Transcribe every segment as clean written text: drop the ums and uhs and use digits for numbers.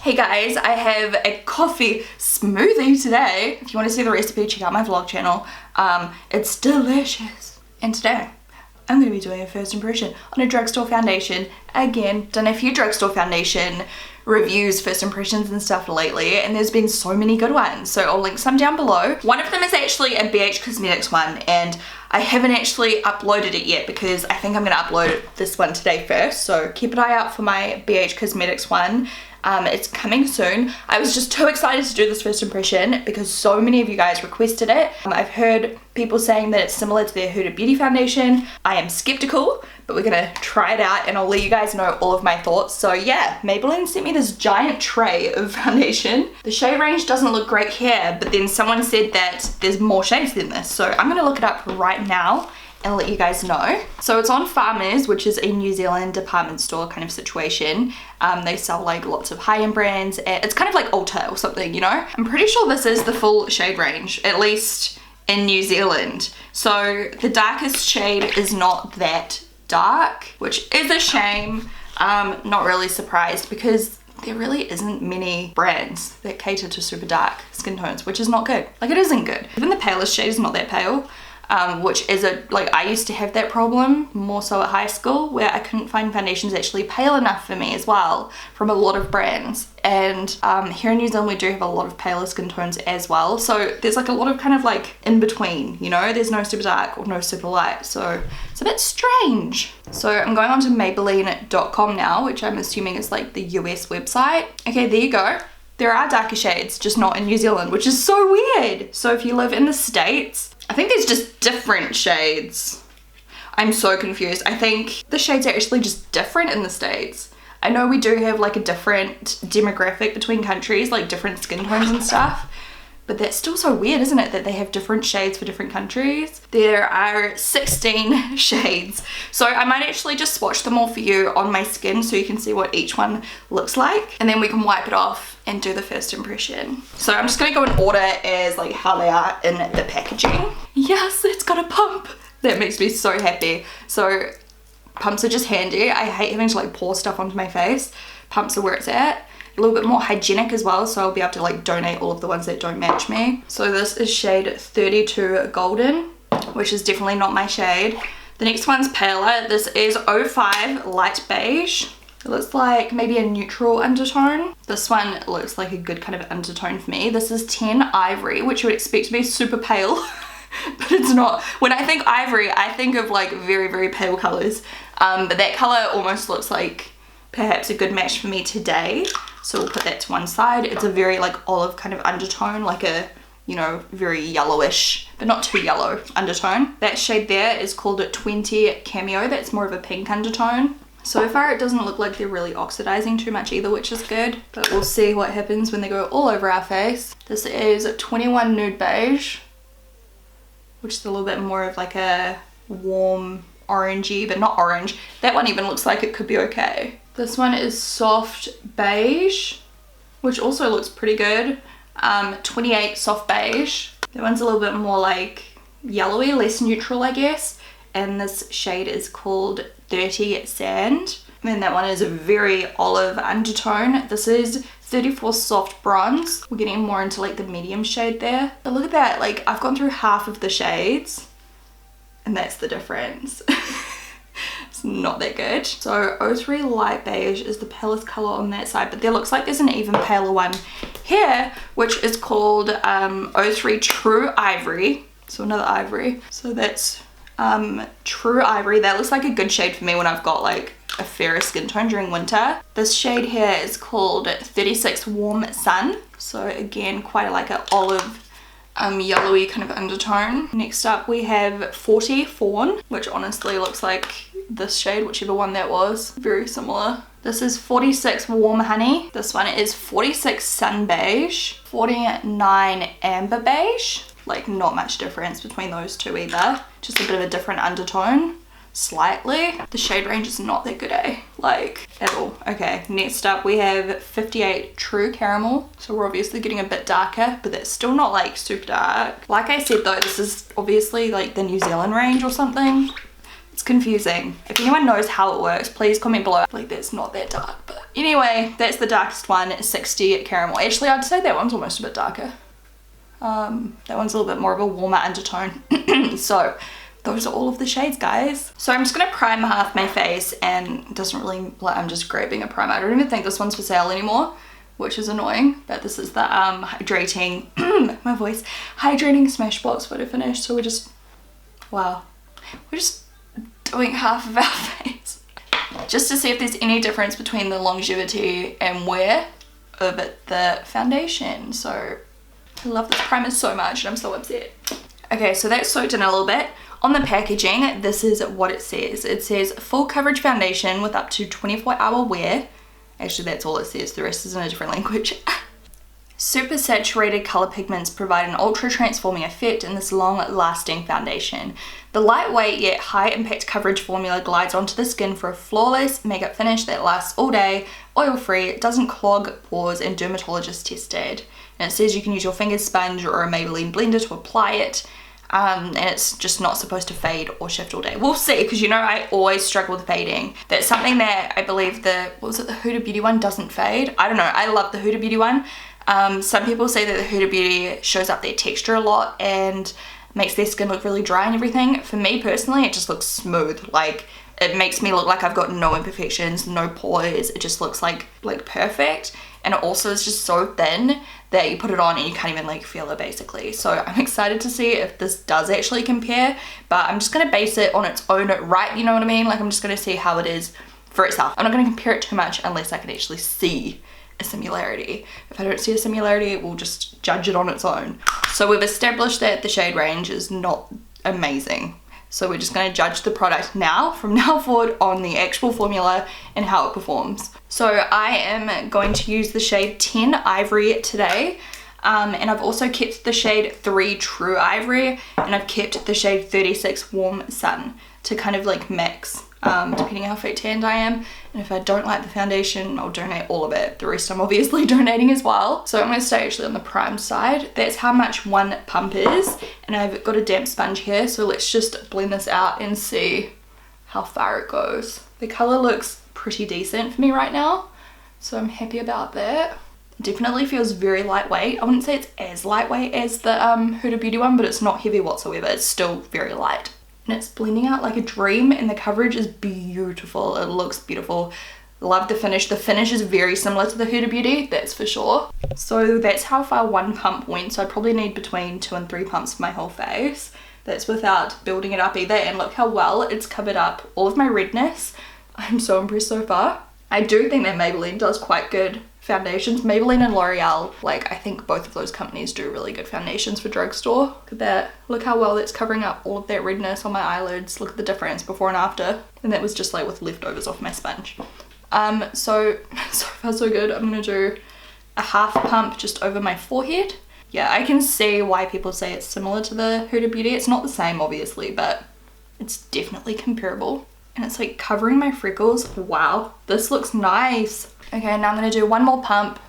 Hey guys, I have a coffee smoothie today. If you want to see the recipe, check out my vlog channel. It's delicious. And today, I'm going to be doing a first impression on a drugstore foundation. Again, done a few drugstore foundation reviews, first impressions and stuff lately, and there's been so many good ones, so I'll link some down below. One of them is actually a BH Cosmetics one, and I haven't actually uploaded it yet because I think I'm going to upload this one today first, so keep an eye out for my BH Cosmetics one. It's coming soon. I was just too excited to do this first impression because so many of you guys requested it. I've heard people saying that it's similar to their Huda Beauty foundation. I am skeptical, but we're gonna try it out and I'll let you guys know all of my thoughts. So yeah, Maybelline sent me this giant tray of foundation. The shade range doesn't look great here, but then someone said that there's more shades than this. So I'm gonna look it up right now and let you guys know. So it's on Farmers, which is a New Zealand department store kind of situation. They sell like lots of high-end brands. It's kind of like Ulta or something, you know? I'm pretty sure this is the full shade range, at least in New Zealand. So the darkest shade is not that dark, which is a shame. Not really surprised because there really isn't many brands that cater to super dark skin tones, which is not good. Like, it isn't good. Even the palest shade is not that pale. Which is I used to have that problem more so at high school where I couldn't find foundations actually pale enough for me as well from a lot of brands, and here in New Zealand we do have a lot of paler skin tones as well, so there's like a lot of kind of like in between, you know, there's no super dark or no super light, so it's a bit strange. So I'm going on to Maybelline.com now, which I'm assuming is like the US website. Okay, there you go. There are darker shades, just not in New Zealand, which is so weird. So if you live in the States, I think there's just different shades. I'm so confused. I think the shades are actually just different in the States. I know we do have like a different demographic between countries, like different skin tones and stuff, but that's still so weird, isn't it, that they have different shades for different countries? There are 16 shades. So I might actually just swatch them all for you on my skin so you can see what each one looks like, and then we can wipe it off and do the first impression. So I'm just gonna go in order as like how they are in the packaging. Yes, it's got a pump. That makes me so happy. So pumps are just handy. I hate having to like pour stuff onto my face. Pumps are where it's at. A little bit more hygienic as well, so I'll be able to like donate all of the ones that don't match me. So this is shade 32 Golden, which is definitely not my shade. The next one's paler. This is 05 Light Beige. It looks like maybe a neutral undertone. This one looks like a good kind of undertone for me. This is 10 Ivory, which you would expect to be super pale, but it's not. When I think ivory, I think of like very, very pale colors. But that color almost looks like perhaps a good match for me today. So we'll put that to one side. It's a very like olive kind of undertone, like a, you know, very yellowish, but not too yellow undertone. That shade there is called 20 Cameo. That's more of a pink undertone. So far it doesn't look like they're really oxidizing too much either, which is good, but we'll see what happens when they go all over our face. This is 21 Nude Beige, which is a little bit more of like a warm orangey, but not orange. That one even looks like it could be okay. This one is Soft Beige, which also looks pretty good. 28 Soft Beige. That one's a little bit more like yellowy, less neutral, I guess. And this shade is called 30 Sand. And then that one is a very olive undertone. This is 34 Soft Bronze. We're getting more into like the medium shade there. But look at that, like I've gone through half of the shades and that's the difference. It's not that good. So 03 Light Beige is the palest color on that side, but there looks like there's an even paler one here, which is called 03 True Ivory. So another ivory. So that's True Ivory. That looks like a good shade for me when I've got like a fairer skin tone during winter. This shade here is called 36 Warm Sun. So again, quite like an olive yellowy kind of undertone. Next up we have 40 Fawn, which honestly looks like this shade, whichever one that was. Very similar. This is 46 Warm Honey. This one is 46 Sun Beige. 49 Amber Beige. Like not much difference between those two either. Just a bit of a different undertone. Slightly. The shade range is not that good, eh? Like at all. Okay, next up we have 58 True Caramel. So we're obviously getting a bit darker, but that's still not like super dark. Like I said though, this is obviously like the New Zealand range or something. It's confusing. If anyone knows how it works, please comment below. Like, that's not that dark, but anyway, that's the darkest one, 60 caramel. Actually, I'd say that one's almost a bit darker. That one's a little bit more of a warmer undertone. So those are all of the shades, guys. So I'm just gonna prime half my face, and it doesn't really, like, I'm just grabbing a primer. I don't even think this one's for sale anymore, which is annoying, but this is the hydrating, my voice, hydrating Smashbox photo finish. So we're just, wow, we're just doing half of our face just to see if there's any difference between the longevity and wear of the foundation. So I love this primer so much and I'm so upset. Okay, so that's soaked in a little bit. On the packaging, this is what it says. It says full coverage foundation with up to 24-hour wear. Actually, that's all it says. The rest is in a different language. Super saturated color pigments provide an ultra transforming effect in this long lasting foundation. The lightweight yet high impact coverage formula glides onto the skin for a flawless makeup finish that lasts all day, oil free, doesn't clog pores, and dermatologist tested. And it says you can use your finger sponge or a Maybelline blender to apply it. And it's just not supposed to fade or shift all day. We'll see, because you know I always struggle with fading. That's something that I believe the Huda Beauty one doesn't fade. I don't know, I love the Huda Beauty one. Some people say that the Huda Beauty shows up their texture a lot and makes their skin look really dry and everything. For me personally, it just looks smooth. Like, it makes me look like I've got no imperfections, no pores. It just looks like perfect. And it also is just so thin that you put it on and you can't even like feel it basically. So I'm excited to see if this does actually compare, but I'm just gonna base it on its own right, you know what I mean? Like, I'm just gonna see how it is for itself. I'm not gonna compare it too much unless I can actually see a similarity. If I don't see a similarity, we'll just judge it on its own. So we've established that the shade range is not amazing. So we're just going to judge the product now, from now forward, on the actual formula and how it performs. So I am going to use the shade 10 Ivory today. And I've also kept the shade 3 True Ivory, and I've kept the shade 36 Warm Sun to kind of like mix, depending how fake tanned I am. And if I don't like the foundation, I'll donate all of it. The rest I'm obviously donating as well. So I'm going to stay actually on the prime side. That's how much one pump is. And I've got a damp sponge here, so let's just blend this out and see how far it goes. The colour looks pretty decent for me right now, so I'm happy about that. Definitely feels very lightweight. I wouldn't say it's as lightweight as the Huda Beauty one, but it's not heavy whatsoever. It's still very light. And it's blending out like a dream, and the coverage is beautiful. It looks beautiful. Love the finish. The finish is very similar to the Huda Beauty, that's for sure. So that's how far one pump went. So I probably need between 2 and 3 pumps for my whole face. That's without building it up either. And look how well it's covered up all of my redness. I'm so impressed so far. I do think that Maybelline does quite good foundations. Maybelline and L'Oreal, like, I think both of those companies do really good foundations for drugstore. Look at that. Look how well that's covering up all of that redness on my eyelids. Look at the difference before and after. And that was just like with leftovers off my sponge. So far so good. I'm gonna do a half pump just over my forehead. Yeah, I can see why people say it's similar to the Huda Beauty. It's not the same obviously, but it's definitely comparable. And it's like covering my freckles. Wow, this looks nice. Okay, now I'm gonna do one more pump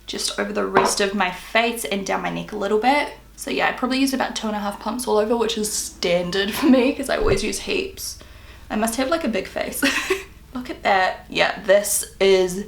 just over the rest of my face and down my neck a little bit. So yeah, I probably use about 2.5 pumps all over, which is standard for me because I always use heaps. I must have like a big face. Look at that. Yeah, this is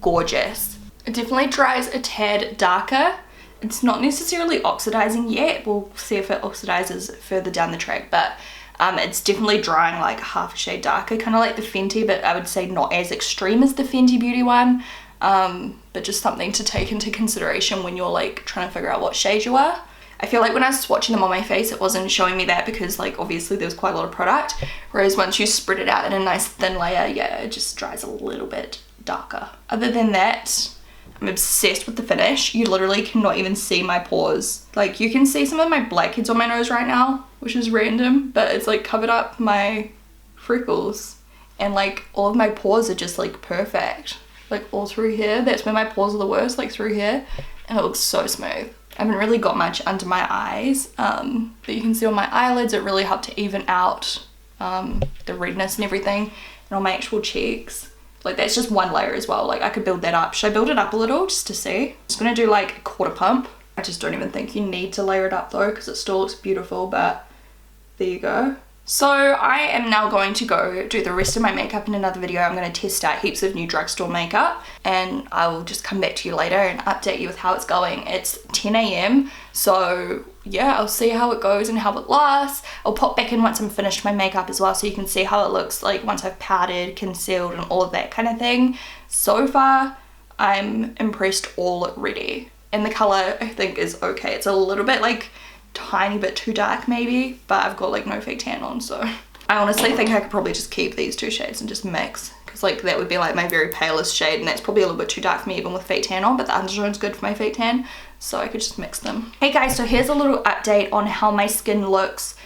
gorgeous. It definitely dries a tad darker. It's not necessarily oxidizing yet. We'll see if it oxidizes further down the track, but it's definitely drying like half a shade darker, kind of like the Fenty, but I would say not as extreme as the Fenty Beauty one, but just something to take into consideration when you're like trying to figure out what shade you are. I feel like when I was swatching them on my face, it wasn't showing me that because like obviously there was quite a lot of product, whereas once you spread it out in a nice thin layer, yeah, it just dries a little bit darker. Other than that, I'm obsessed with the finish. You literally cannot even see my pores. Like, you can see some of my blackheads on my nose right now, which is random, but it's like covered up my freckles, and like all of my pores are just like perfect. Like all through here, that's where my pores are the worst, like through here, and it looks so smooth. I haven't really got much under my eyes, but you can see on my eyelids it really helped to even out the redness and everything, and on my actual cheeks. Like, that's just one layer as well. Like, I could build that up. Should I build it up a little just to see? I'm just gonna do like a quarter pump. I just don't even think you need to layer it up though, because it still looks beautiful, but there you go. So I am now going to go do the rest of my makeup in another video. I'm going to test out heaps of new drugstore makeup and I will just come back to you later and update you with how it's going. It's 10 AM, so yeah, I'll see how it goes and how it lasts. I'll pop back in once I'm finished my makeup as well, so you can see how it looks like once I've powdered, concealed and all of that kind of thing. So far I'm impressed already, and the color I think is okay. It's a little bit like tiny bit too dark maybe, but I've got like no fake tan on, so I honestly think I could probably just keep these two shades and just mix, because like that would be like my very palest shade, and that's probably a little bit too dark for me even with fake tan on, but the undertone's good for my fake tan, so I could just mix them. Hey guys, so here's a little update on how my skin looks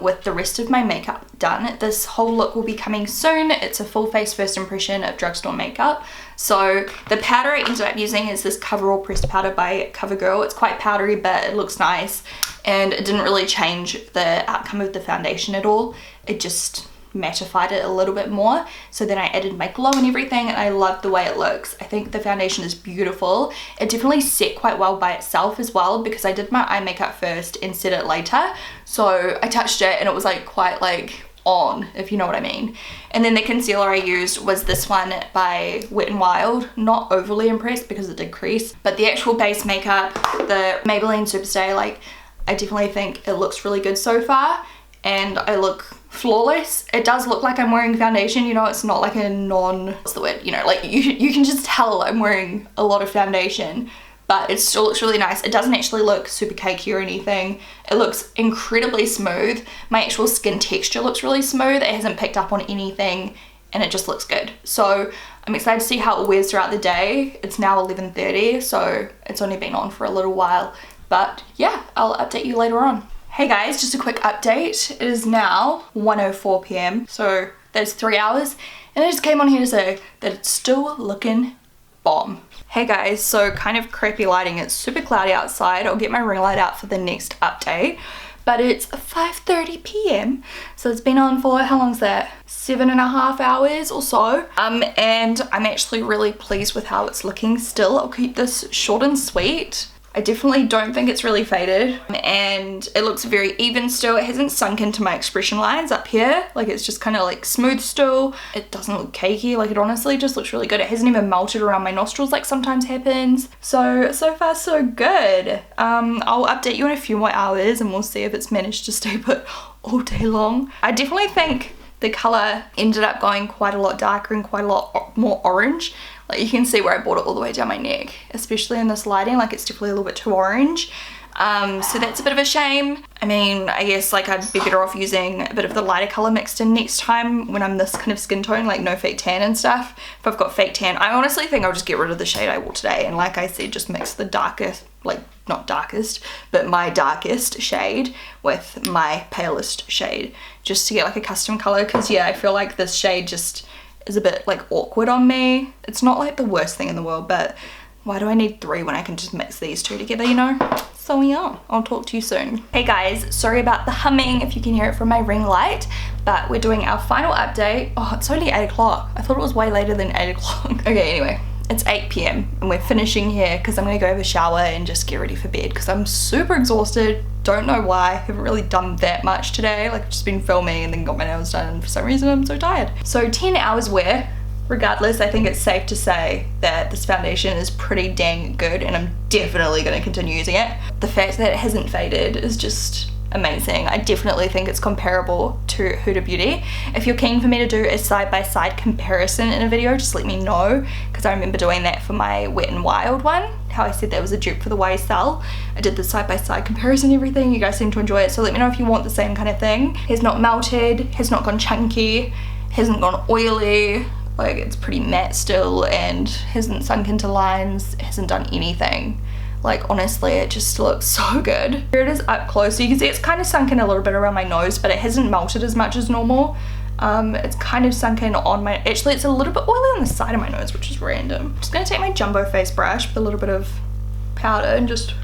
with the rest of my makeup done. This whole look will be coming soon. It's a full face first impression of drugstore makeup. So the powder I ended up using is this Coverall pressed powder by CoverGirl. It's quite powdery, but it looks nice, and it didn't really change the outcome of the foundation at all. It just mattified it a little bit more. So then I added my glow and everything, and I love the way it looks. I think the foundation is beautiful. It definitely set quite well by itself as well, because I did my eye makeup first and set it later. So I touched it and it was like quite like on, if you know what I mean. And then the concealer I used was this one by Wet n Wild. Not overly impressed because it did crease, but the actual base makeup, the Maybelline Superstay, like I definitely think it looks really good so far, and I look flawless. It does look like I'm wearing foundation, you know, it's not like a what's the word, you know, like you can just tell I'm wearing a lot of foundation, but it still looks really nice. It doesn't actually look super cakey or anything. It looks incredibly smooth. My actual skin texture looks really smooth. It hasn't picked up on anything, and it just looks good. So I'm excited to see how it wears throughout the day. It's now 11:30, so it's only been on for a little while, but yeah, I'll update you later on. Hey guys, just a quick update. It is now 1:04 PM, so that's 3 hours, and I just came on here to say that it's still looking bomb. Hey guys, so kind of crappy lighting. It's super cloudy outside. I'll get my ring light out for the next update, but it's 5:30 PM, so it's been on for, how long's that? 7.5 hours or so, and I'm actually really pleased with how it's looking still. I'll keep this short and sweet. I definitely don't think it's really faded, and it looks very even still. It hasn't sunk into my expression lines up here. Like, it's just kind of like smooth still. It doesn't look cakey. Like, it honestly just looks really good. It hasn't even melted around my nostrils like sometimes happens. So far so good. I'll update you in a few more hours and we'll see if it's managed to stay put all day long. I definitely think the color ended up going quite a lot darker and quite a lot more orange. Like, you can see where I brought it all the way down my neck, especially in this lighting. Like, it's definitely a little bit too orange. So that's a bit of a shame. I mean, I guess like I'd be better off using a bit of the lighter color mixed in next time when I'm this kind of skin tone, like no fake tan and stuff. If I've got fake tan, I honestly think I'll just get rid of the shade I wore today, and like I said, just mix the darkest, like not darkest, but my darkest shade with my palest shade, just to get like a custom color. Because yeah, I feel like this shade just is a bit like awkward on me. It's not like the worst thing in the world, but why do I need 3 when I can just mix these 2 together, you know? So yeah, I'll talk to you soon. Hey guys, sorry about the humming if you can hear it from my ring light, but we're doing our final update. Oh, it's only 8 o'clock. I thought it was way later than 8 o'clock. Okay, anyway, it's 8 PM and we're finishing here because I'm gonna go have a shower and just get ready for bed because I'm super exhausted. Don't know why. I haven't really done that much today. Like, I've just been filming and then got my nails done, and for some reason I'm so tired. So 10 hours wear. Regardless, I think it's safe to say that this foundation is pretty dang good, and I'm definitely going to continue using it. The fact that it hasn't faded is just amazing. I definitely think it's comparable to Huda Beauty. If you're keen for me to do a side-by-side comparison in a video, just let me know, because I remember doing that for my Wet n Wild one, how I said that was a dupe for the YSL. I did the side-by-side comparison and everything. You guys seem to enjoy it, so let me know if you want the same kind of thing. Has not melted, has not gone chunky, hasn't gone oily. Like, it's pretty matte still and hasn't sunk into lines, hasn't done anything. Like, honestly, it just looks so good. Here it is up close, so you can see it's kind of sunk in a little bit around my nose, but it hasn't melted as much as normal. It's kind of sunk in on my, actually it's a little bit oily on the side of my nose, which is random. I'm just gonna take my jumbo face brush with a little bit of powder and just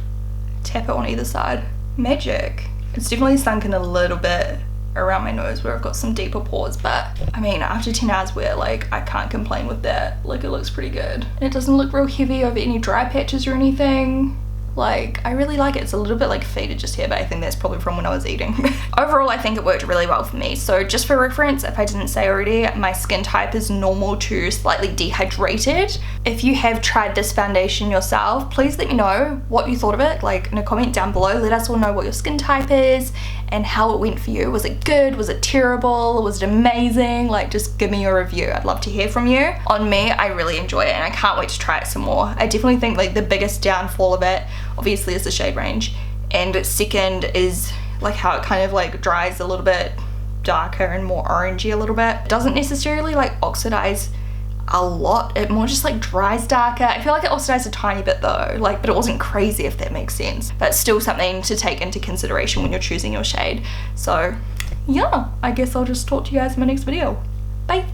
tap it on either side. Magic. It's definitely sunk in a little bit around my nose where I've got some deeper pores, but I mean, after 10 hours wear, like, I can't complain with that. Like, it looks pretty good, and it doesn't look real heavy over any dry patches or anything. Like, I really like it. It's a little bit like faded just here, but I think that's probably from when I was eating. Overall, I think it worked really well for me. So just for reference, if I didn't say already, my skin type is normal to slightly dehydrated. If you have tried this foundation yourself, please let me know what you thought of it, like in a comment down below. Let us all know what your skin type is and how it went for you. Was it good? Was it terrible? Was it amazing? Like, just give me your review. I'd love to hear from you. On me, I really enjoy it and I can't wait to try it some more. I definitely think like the biggest downfall of it, obviously, is the shade range, and second is like how it kind of like dries a little bit darker and more orangey a little bit. It doesn't necessarily like oxidize a lot, it more just like dries darker. I feel like it oxidized a tiny bit though, like, but it wasn't crazy, if that makes sense. But still something to take into consideration when you're choosing your shade. So yeah, I guess I'll just talk to you guys in my next video. Bye.